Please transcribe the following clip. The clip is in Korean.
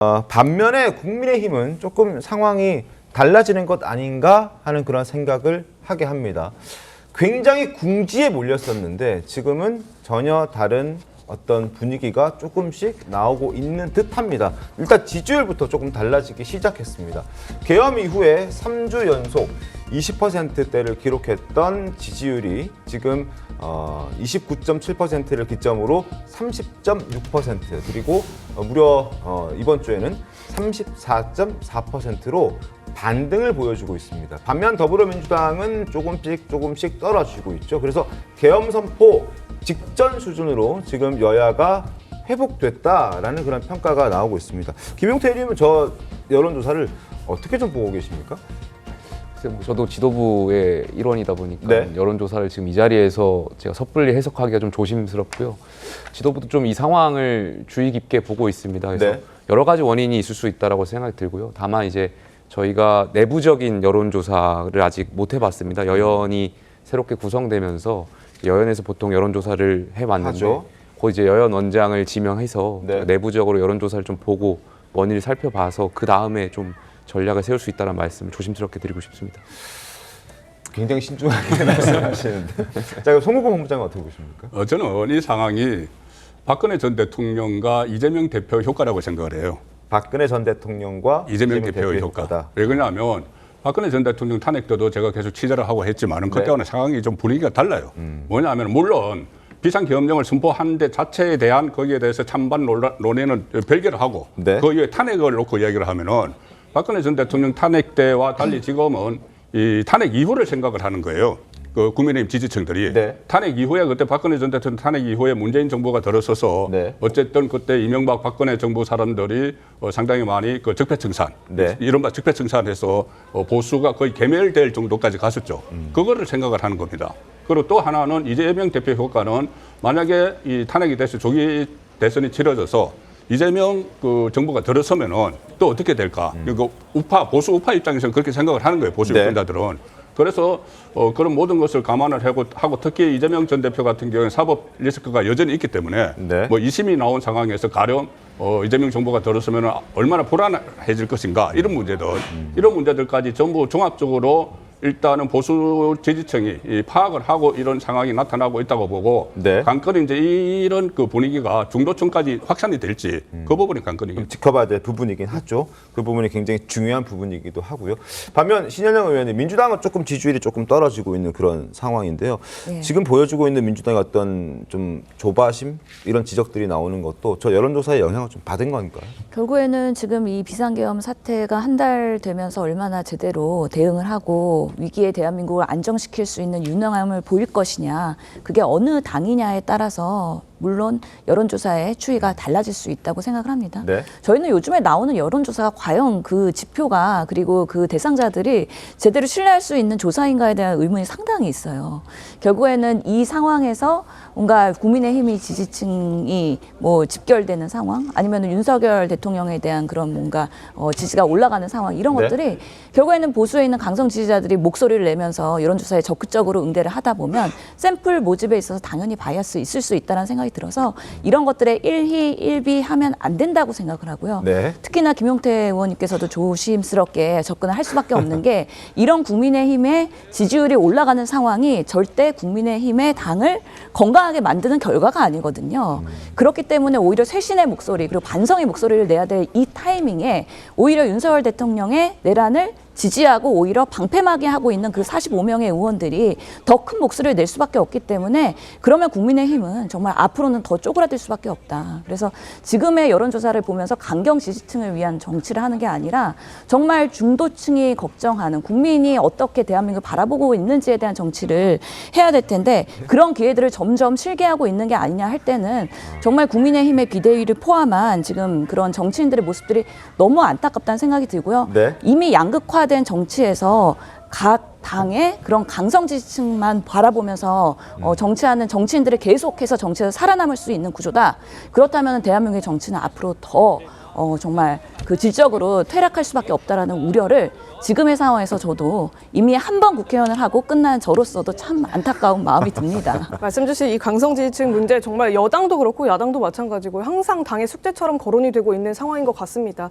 반면에 국민의힘은 조금 상황이 달라지는 것 아닌가 하는 그런 생각을 하게 합니다. 굉장히 궁지에 몰렸었는데 지금은 전혀 다른 어떤 분위기가 조금씩 나오고 있는 듯합니다. 일단 지지율부터 조금 달라지기 시작했습니다. 계엄 이후에 3주 연속 20%대를 기록했던 지지율이 지금 29.7%를 기점으로 30.6% 그리고 무려 이번 주에는 34.4%로 반등을 보여주고 있습니다. 반면 더불어민주당은 조금씩 떨어지고 있죠. 그래서 계엄 선포 직전 수준으로 지금 여야가 회복됐다라는 그런 평가가 나오고 있습니다. 김용태 의원님은 저 여론조사를 어떻게 좀 보고 계십니까? 저도 지도부의 일원이다 보니까 네. 여론조사를 지금 이 자리에서 제가 섣불리 해석하기가 좀 조심스럽고요. 지도부도 좀 이 상황을 주의 깊게 보고 있습니다. 그래서 네. 여러 가지 원인이 있을 수 있다고 생각이 들고요. 다만 이제 저희가 내부적인 여론조사를 아직 못 해봤습니다. 여연이 새롭게 구성되면서 여연에서 보통 여론조사를 해왔는데 하죠. 그 이제 여연 원장을 지명해서 네. 내부적으로 여론조사를 좀 보고 원인을 살펴봐서 그 다음에 좀 전략을 세울 수 있다는 말씀을 조심스럽게 드리고 싶습니다. 굉장히 신중하게 말씀하시는데. 자, 그럼 송국권 본부장은 어떻게 보십니까? 저는 이 상황이 박근혜 전 대통령과 이재명 대표 효과라고 생각을 해요. 박근혜 전 대통령과 이재명 대표의 효과다. 왜 그러냐면 박근혜 전 대통령 탄핵 때도 제가 계속 취재를 하고 했지만 그때와는 상황이 좀 분위기가 달라요. 뭐냐면 물론 비상계엄령을 선포한 데 자체에 대한 거기에 대해서 찬반 논의는 별개를 하고 네. 그 이후에 탄핵을 놓고 이야기를 하면은 박근혜 전 대통령 탄핵 때와 달리 지금은 이 탄핵 이후를 생각을 하는 거예요. 그 국민의힘 지지층들이 네. 탄핵 이후에 그때 박근혜 전 대통령 탄핵 이후에 문재인 정부가 들어서서 네. 어쨌든 그때 이명박 박근혜 정부 사람들이 상당히 많이 그 적폐청산 네. 이른바 적폐청산해서 보수가 거의 괴멸될 정도까지 갔었죠. 그거를 생각을 하는 겁니다. 그리고 또 하나는 이재명 대표 효과는 만약에 이 탄핵이 돼서 조기 대선이 치러져서 이재명 그 정부가 들어서면은 또 어떻게 될까? 그 보수 우파 입장에서는 그렇게 생각을 하는 거예요. 보수 유권자들은. 그래서 그런 모든 것을 감안을 하고 특히 이재명 전 대표 같은 경우는 사법 리스크가 여전히 있기 때문에 네. 뭐 2심이 나온 상황에서 가령 이재명 정부가 들어서면 얼마나 불안해질 것인가 이런 문제들 이런 문제들까지 전부 종합적으로 일단은 보수 지지층이 파악을 하고 이런 상황이 나타나고 있다고 보고 네. 관건이 이제 이런 그 분위기가 중도층까지 확산이 될지 그 부분이 관건이겠죠. 지켜봐야 될 부분이긴 하죠. 그 부분이 굉장히 중요한 부분이기도 하고요. 반면 신현영 의원님, 민주당은 조금 지지율이 조금 떨어지고 있는 그런 상황인데요. 네. 지금 보여주고 있는 민주당의 어떤 좀 조바심 이런 지적들이 나오는 것도 저 여론조사의 영향을 좀 받은 건가요? 결국에는 지금 이 비상계엄 사태가 한 달 되면서 얼마나 제대로 대응을 하고 위기에 대한민국을 안정시킬 수 있는 유능함을 보일 것이냐, 그게 어느 당이냐에 따라서 물론 여론조사의 추이가 달라질 수 있다고 생각을 합니다. 네. 저희는 요즘에 나오는 여론조사가 과연 그 지표가 그리고 그 대상자들이 제대로 신뢰할 수 있는 조사인가에 대한 의문이 상당히 있어요. 결국에는 이 상황에서 뭔가 국민의힘이 지지층이 뭐 집결되는 상황, 아니면 윤석열 대통령에 대한 그런 뭔가 지지가 올라가는 상황, 이런 네. 것들이 결국에는 보수에 있는 강성 지지자들이 목소리를 내면서 여론조사에 적극적으로 응대를 하다 보면 샘플 모집에 있어서 당연히 바이어스 있을 수 있다는 생각이 들어서 이런 것들에 일희일비하면 안 된다고 생각을 하고요. 네. 특히나 김용태 의원님께서도 조심스럽게 접근을 할 수밖에 없는 게 이런 국민의힘의 지지율이 올라가는 상황이 절대 국민의힘의 당을 건강하게 만드는 결과가 아니거든요. 그렇기 때문에 오히려 쇄신의 목소리 그리고 반성의 목소리를 내야 될 이 타이밍에 오히려 윤석열 대통령의 내란을 지지하고 오히려 방패막이 하고 있는 그 45명의 의원들이 더 큰 목소리를 낼 수밖에 없기 때문에 그러면 국민의힘은 정말 앞으로는 더 쪼그라들 수밖에 없다. 그래서 지금의 여론조사를 보면서 강경 지지층을 위한 정치를 하는 게 아니라 정말 중도층이 걱정하는 국민이 어떻게 대한민국을 바라보고 있는지에 대한 정치를 해야 될 텐데 그런 기회들을 점점 실개하고 있는 게 아니냐 할 때는 정말 국민의힘의 비대위를 포함한 지금 그런 정치인들의 모습들이 너무 안타깝다는 생각이 들고요. 네. 이미 양극화된 정치에서 각 당의 그런 강성 지지층만 바라보면서 정치하는 정치인들이 계속해서 정치에서 살아남을 수 있는 구조다. 그렇다면 대한민국의 정치는 앞으로 더 정말 그 질적으로 퇴락할 수밖에 없다라는 우려를 지금의 상황에서 저도 이미 한 번 국회의원을 하고 끝난 저로서도 참 안타까운 마음이 듭니다. 말씀 주신 이 강성지지층 문제 정말 여당도 그렇고 야당도 마찬가지고 항상 당의 숙제처럼 거론이 되고 있는 상황인 것 같습니다.